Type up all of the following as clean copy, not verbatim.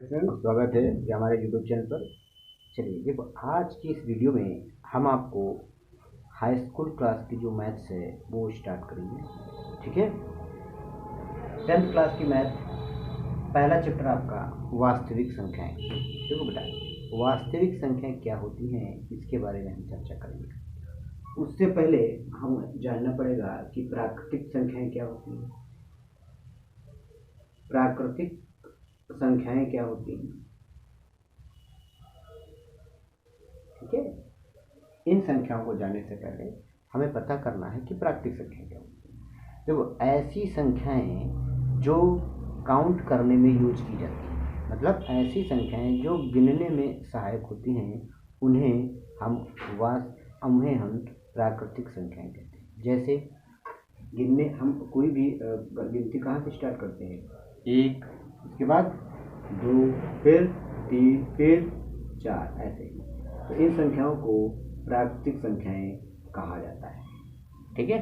Friends, स्वागत है ये हमारे यूट्यूब चैनल पर। चलिए देखो, आज की इस वीडियो में हम आपको हाई स्कूल क्लास की जो मैथ्स है वो स्टार्ट करेंगे। ठीक है, 10th क्लास की मैथ, पहला चैप्टर आपका वास्तविक संख्याएं। देखो बेटा, वास्तविक संख्याएं क्या होती हैं इसके बारे में हम चर्चा करेंगे। उससे पहले हम जानना पड़ेगा कि प्राकृतिक संख्याएं क्या होती हैं। प्राकृतिक संख्याएं क्या होती हैं, ठीक है। इन संख्याओं को जानने से पहले हमें पता करना है कि प्राकृतिक संख्या क्या होती है। देखो, ऐसी संख्याएं जो काउंट करने में यूज की जाती हैं, मतलब ऐसी संख्याएं जो गिनने में सहायक होती हैं, उन्हें हम प्राकृतिक संख्याएं कहते हैं। जैसे गिनने, हम कोई भी गिनती कहाँ से स्टार्ट करते हैं? 1, उसके बाद 2, फिर 3, फिर 4, ऐसे ही। तो इन संख्याओं को प्राकृतिक संख्याएं कहा जाता है। ठीक है,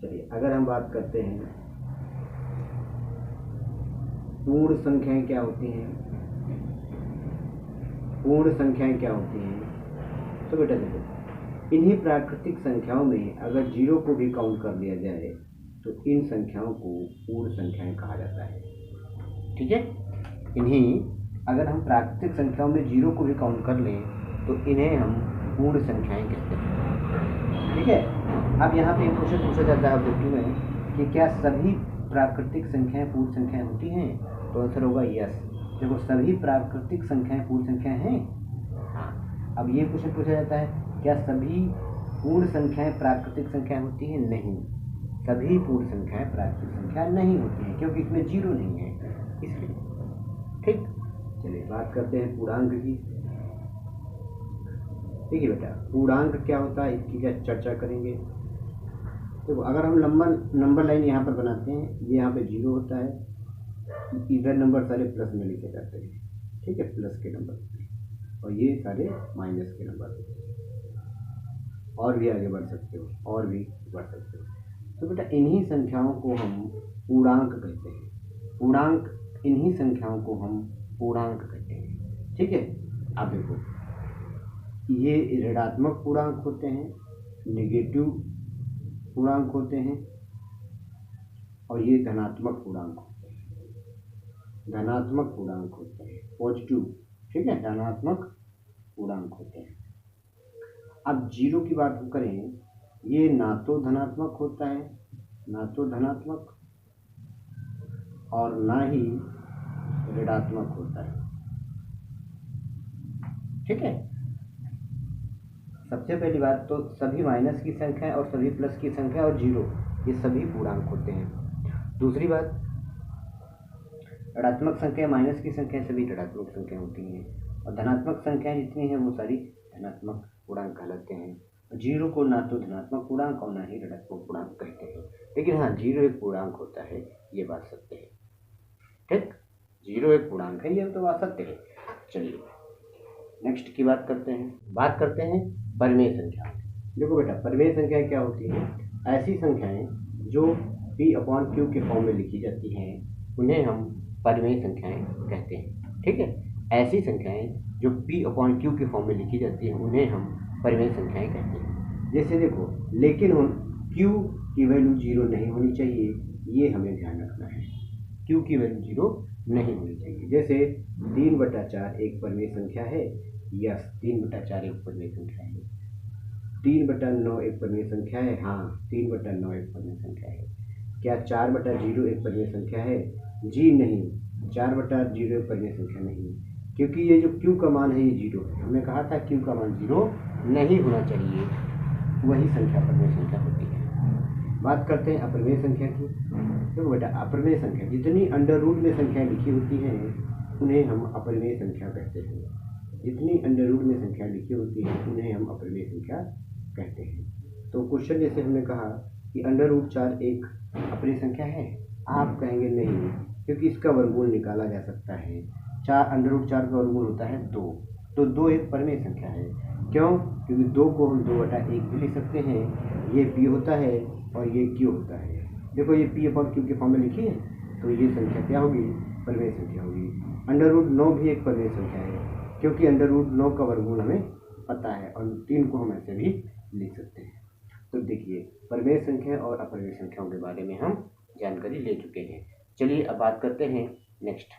चलिए अगर हम बात करते हैं पूर्ण संख्याएं क्या होती हैं। पूर्ण संख्याएं क्या होती हैं, तो बेटा देखो, इन्हीं प्राकृतिक संख्याओं में अगर जीरो को भी काउंट कर लिया जाए तो इन संख्याओं को पूर्ण संख्याएं कहा जाता है। ठीक है, इन्हीं अगर हम प्राकृतिक संख्याओं में जीरो को भी काउंट कर लें तो इन्हें हम पूर्ण संख्याएं कहते हैं। ठीक है, अब यहाँ पे एक क्वेश्चन पूछा जाता है ऑब्जेक्टिव में कि क्या सभी प्राकृतिक संख्याएं पूर्ण संख्याएं होती हैं, तो आंसर होगा यस। देखो, सभी प्राकृतिक संख्याएं पूर्ण संख्याएं हैं। हाँ, अब ये क्वेश्चन पूछा जाता है क्या सभी पूर्ण संख्याएं प्राकृतिक संख्याएं होती हैं? नहीं, सभी पूर्ण संख्याएं प्राकृतिक संख्या नहीं होती हैं, क्योंकि इसमें जीरो नहीं है, इसलिए। ठीक, चलिए बात करते हैं पूर्णांक की। ठीक है बेटा, पूर्णांक क्या होता है इसकी क्या चर्चा करेंगे। तो अगर हम नंबर लाइन यहाँ पर बनाते हैं, ये यहाँ पे जीरो होता है, इधर नंबर सारे प्लस में लिखे जाते हैं। ठीक है, प्लस के नंबर, और ये सारे माइनस के नंबर। और भी आगे बढ़ सकते हो, और भी बढ़ सकते हो। तो बेटा, इन्हीं संख्याओं को हम पूर्णांक कहते हैं। पूर्णांक, इन्हीं संख्याओं को हम पूर्णांक कहते हैं। ठीक है, अब देखो, ये ऋणात्मक पूर्णांक होते हैं, नेगेटिव पूर्णांक होते हैं, और ये धनात्मक पूर्णांक होते हैं। धनात्मक पूर्णांक होते हैं, पॉजिटिव। ठीक है, धनात्मक पूर्णांक होते हैं। अब जीरो की बात करें, ये ना तो धनात्मक होता है, ना तो धनात्मक, और ना ही ऋणात्मक होता है। ठीक है, सबसे पहली बात तो सभी माइनस की संख्या और सभी प्लस की संख्या और जीरो, ये सभी पूर्णांक होते हैं। दूसरी बात, ऋणात्मक संख्या, माइनस की संख्या सभी ऋणात्मक संख्या होती हैं, और धनात्मक संख्याएं जितनी हैं वो सारी धनात्मक पूर्णांक कहलाते हैं। जीरो को ना तो धनात्मक पूर्णांक और ना ही ऋणात्मक पूर्णांक कहते हैं, लेकिन हाँ, जीरो एक पूर्णांक होता है, ये बात सत्य है। ठीक, जीरो एक पूर्णांक है, ये तो बात सत्य है। चलिए नेक्स्ट की बात करते हैं परिमेय संख्या। देखो बेटा, परिमेय संख्या क्या होती है? ऐसी संख्याएं जो P/Q के फॉर्म में लिखी जाती हैं, उन्हें हम परिमेय संख्याएं कहते हैं। ठीक है, ऐसी संख्याएं जो P/Q के फॉर्म में लिखी जाती हैं, उन्हें हम परिमेय संख्याएं कहते हैं। जैसे देखो, लेकिन Q की वैल्यू जीरो नहीं होनी चाहिए, ये हमें ध्यान रखना है। Q की वैल्यू जीरो नहीं होनी चाहिए। जैसे 3/4 एक परिमेय संख्या है, यस, 3/4 एक परिमेय संख्या है। 3/9 एक परिमेय संख्या है, हाँ, 3/9 एक परिमेय संख्या है। क्या 4/0 एक परिमेय संख्या है? जी नहीं, 4/0 एक परिमेय संख्या नहीं, क्योंकि ये जो Q का मान है ये जीरो है। हमने कहा था Q का मान जीरो नहीं होना चाहिए, वही संख्या परिमेय संख्या होती है। बात करते हैं अपरिमेय संख्या की। तो बेटा, अपरिमेय संख्या जितनी अंडर रूट में संख्या लिखी होती हैं, उन्हें हम अपरिमेय संख्या कहते हैं। जितनी अंडर रूट में संख्या लिखी होती है, उन्हें हम अपरिमेय संख्या कहते हैं। तो क्वेश्चन जैसे हमने कहा कि अंडर रूट 4 एक अपरिमेय संख्या है, आप कहेंगे नहीं, क्योंकि इसका वर्गमूल निकाला जा सकता है। अंडर रूट 4 का वर्गमूल होता है 2, तो 2 एक परिमेय संख्या है। क्यों? क्योंकि 2 को हम 2/1 भी लिख सकते हैं। ये P होता है और ये Q होता है। देखो, ये P/Q के फॉर्म में लिखी है, तो ये संख्या क्या होगी? परिमेय संख्या होगी। √9 भी एक परिमेय संख्या है, क्योंकि √9 का वर्गमूल हमें पता है और 3 को हम ऐसे भी लिख सकते हैं। तो देखिए, परिमेय संख्या और अपरिमेय संख्याओं के बारे में हम जानकारी ले चुके हैं। चलिए अब बात करते हैं नेक्स्ट।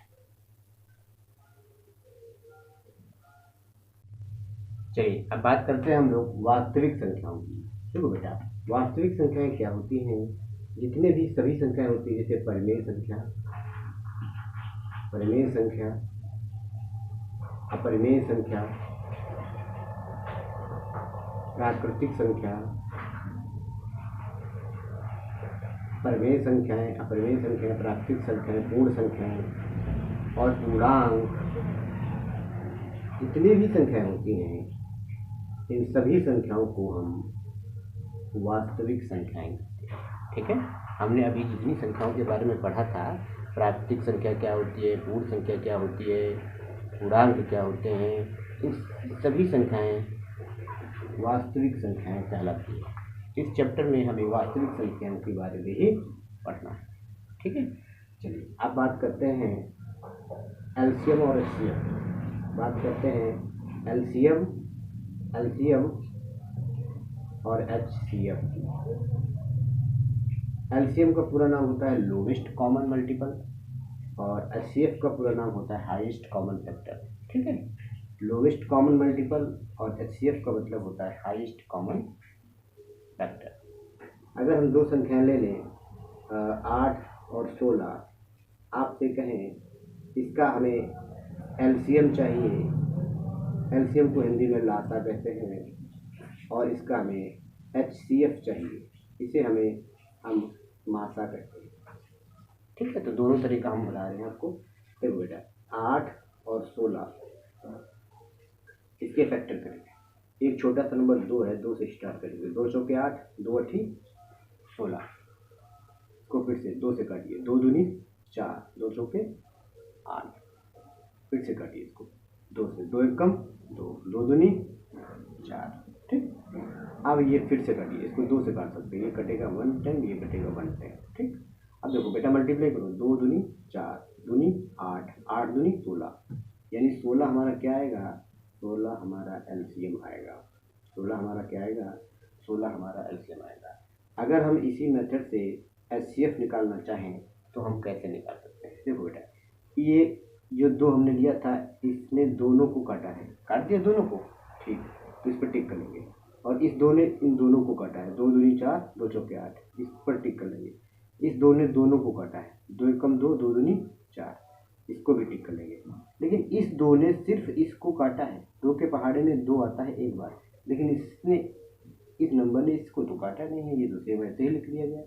चलिए अब बात करते हैं हम लोग वास्तविक संख्याओं की। देखो बेटा, वास्तविक संख्याएं क्या होती हैं? जितने भी सभी संख्याएं होती है, जैसे परिमेय संख्या, अपरिमेय संख्या, प्राकृतिक संख्या, परिमेय संख्याएं, अपरिमेय संख्याएं, प्राकृतिक संख्याएं, पूर्ण संख्याएं और पूर्णांक, जितनी भी संख्याएं होती हैं, इन सभी संख्याओं को हम वास्तविक संख्याएं कहते हैं। ठीक है, हमने अभी जितनी संख्याओं के बारे में पढ़ा था, प्राकृतिक संख्या क्या होती है, पूर्ण संख्या क्या होती है, पूर्णांक क्या होते हैं, इन सभी संख्याएं वास्तविक संख्याएं कहलाती है। इस चैप्टर में हमें वास्तविक संख्याओं के बारे में ही पढ़ना है। ठीक है, चलिए अब बात करते हैं एलसीएम और एचसीएफ। बात करते हैं एलसीएम और एचसीएफ की। एलसीएम का पूरा नाम होता है लोवेस्ट कॉमन मल्टीपल और एचसीएफ का पूरा नाम होता है हाईएस्ट कॉमन फैक्टर। ठीक है, लोवेस्ट कॉमन मल्टीपल और एचसीएफ का मतलब होता है हाईएस्ट कॉमन फैक्टर। अगर हम दो संख्याएं ले लें 8 और 16, आपसे कहें इसका हमें एलसीएम चाहिए, एलसीएम को हिंदी में लासा कहते हैं, और इसका हमें एचसीएफ चाहिए, इसे हम मासा कहते हैं। ठीक है, तो दोनों तरीका हम बता रहे हैं आपको। देखो बेटा, 8 और 16 इसके फैक्टर करेंगे। एक छोटा सा नंबर 2 है, 2 से स्टार्ट करेंगे। 2 चौके 8, 2 अठी 16, को फिर से 2 से काटिए, 2 दूनी 4, 2 चौके 8, फिर से काटिए इसको 2 से, 2 एक कम 2, 2 दूनी 4। ठीक, अब ये फिर से काटिए, इसको 2 से काट सकते हैं, ये कटेगा 1 10, ये कटेगा 1 10। ठीक, अब देखो बेटा मल्टीप्लाई करो, 2 दूनी 4, दूनी 8, 8 दूनी 16, यानी 16 हमारा क्या आएगा? 16 हमारा एलसीएम आएगा। 16 हमारा क्या आएगा? 16 हमारा एलसीएम आएगा। अगर हम इसी मेथड से एचसीएफ निकालना चाहें तो हम कैसे निकाल सकते हैं? देखो बेटा, ये जो 2 हमने लिया था, इसने दोनों को काटा है, काट दिया दोनों को। ठीक, तो इस पर टिक कर लेंगे। और इस 2 ने इन दोनों को काटा है, 2 दूनी 4, 2 चौके 8, इस पर टिक कर लेंगे। इस 2 ने दोनों को काटा है, 2 एक कम 2, 2 दूनी 4, इसको भी टिक कर लेंगे। लेकिन इस 2 ने सिर्फ इसको काटा है, 2 के पहाड़े में 2 आता है एक बार, लेकिन इस नंबर ने इसको तो काटा नहीं है, ये दूसरे वैसे ही लिख लिया गया,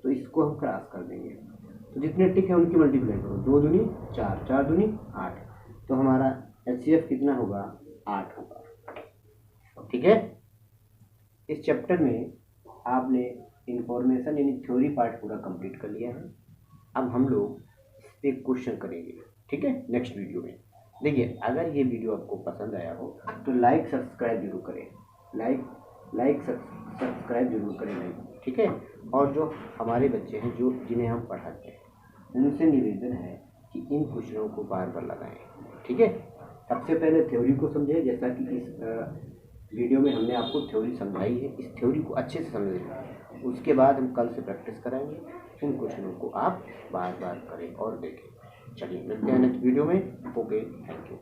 तो इसको हम क्रॉस कर देंगे। तो जितने टिक है उनकी मल्टीप्लाई करो, 2 दूनी 4, 4 दूनी 8, तो हमारा एचसीएफ कितना होगा? 8 होगा। ठीक है, इस चैप्टर में आपने इंफॉर्मेशन यानी थ्योरी पार्ट पूरा कंप्लीट कर लिया है। अब हम लोग एक क्वेश्चन करेंगे। ठीक है, नेक्स्ट वीडियो में। देखिए, अगर ये वीडियो आपको पसंद आया हो तो लाइक सब्सक्राइब जरूर करें, लाइक सब्सक्राइब जरूर करें लाइक। ठीक है, और जो हमारे बच्चे हैं जिन्हें हम पढ़ाते हैं, उनसे निवेदन है कि इन क्वेश्चनों को बार बार लगाएं। ठीक है, सबसे पहले थ्योरी को समझें, जैसा कि इस वीडियो में हमने आपको थ्योरी समझाई है, इस थ्योरी को अच्छे से समझें। उसके बाद हम कल से प्रैक्टिस कराएंगे, उन क्वेश्चनों को आप बार बार करें और देखें। चलिए मिलते हैं नेक्स्ट वीडियो में। Okay, thank you.